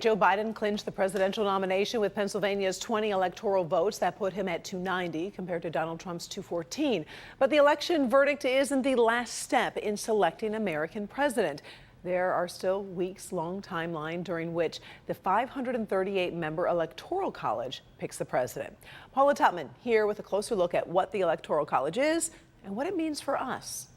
Joe Biden clinched the presidential nomination with Pennsylvania's 20 electoral votes. That put him at 290 compared to Donald Trump's 214. But the election verdict isn't the last step in selecting American president. There are still weeks-long timeline during which the 538-member Electoral College picks the president. Paula Tutman here with a closer look at what the Electoral College is and what it means for us.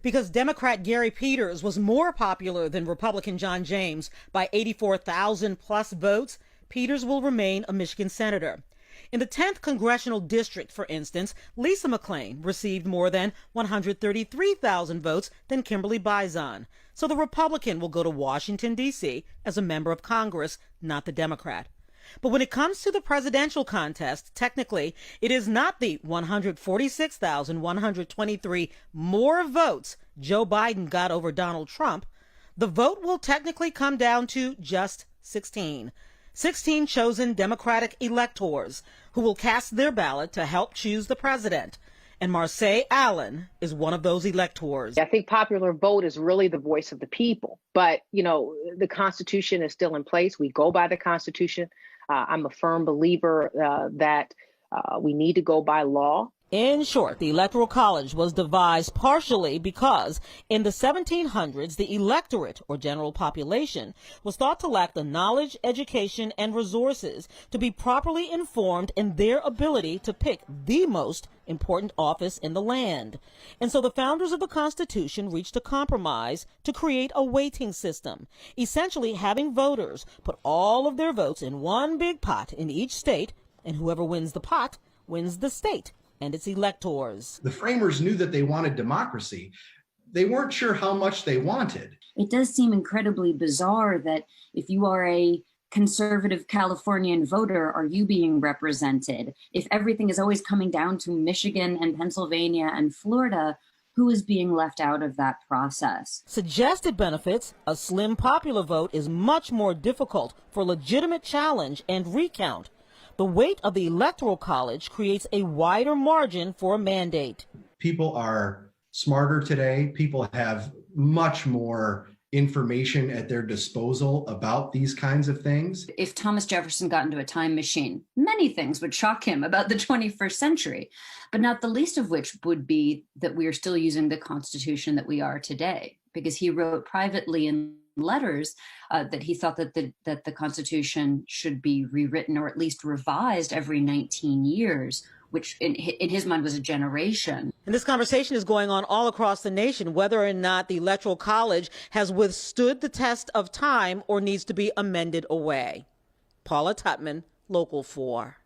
Because Democrat Gary Peters was more popular than Republican John James by 84,000 plus votes, Peters will remain a Michigan senator. In the 10th congressional district, for instance, Lisa McClain received more than 133,000 votes than Kimberly Bison. So the Republican will go to Washington, D.C. as a member of Congress, not the Democrat. But when it comes to the presidential contest, technically, it is not the 146,123 more votes Joe Biden got over Donald Trump. The vote will technically come down to just 16. 16 chosen Democratic electors who will cast their ballot to help choose the president. And Marseille Allen is one of those electors. I think popular vote is really the voice of the people. But, the Constitution is still in place. We go by the Constitution. I'm a firm believer that we need to go by law. In short, the Electoral College was devised partially because in the 1700s, the electorate, or general population, was thought to lack the knowledge, education, and resources to be properly informed in their ability to pick the most important office in the land. And so the founders of the Constitution reached a compromise to create a weighting system, essentially having voters put all of their votes in one big pot in each state, and whoever wins the pot wins the state and its electors. The framers knew that they wanted democracy. They weren't sure how much they wanted. It does seem incredibly bizarre that if you are a conservative Californian voter, are you being represented? If everything is always coming down to Michigan and Pennsylvania and Florida, who is being left out of that process? Suggested benefits, a slim popular vote is much more difficult for legitimate challenge and recount. The weight of the Electoral College creates a wider margin for a mandate. People are smarter today. People have much more information at their disposal about these kinds of things. If Thomas Jefferson got into a time machine, many things would shock him about the 21st century, but not the least of which would be that we are still using the Constitution that we are today, because he wrote privately in letters that he thought that the Constitution should be rewritten or at least revised every 19 years, which in his mind was a generation. And this conversation is going on all across the nation, whether or not the Electoral College has withstood the test of time or needs to be amended away. Paula Tutman, Local 4.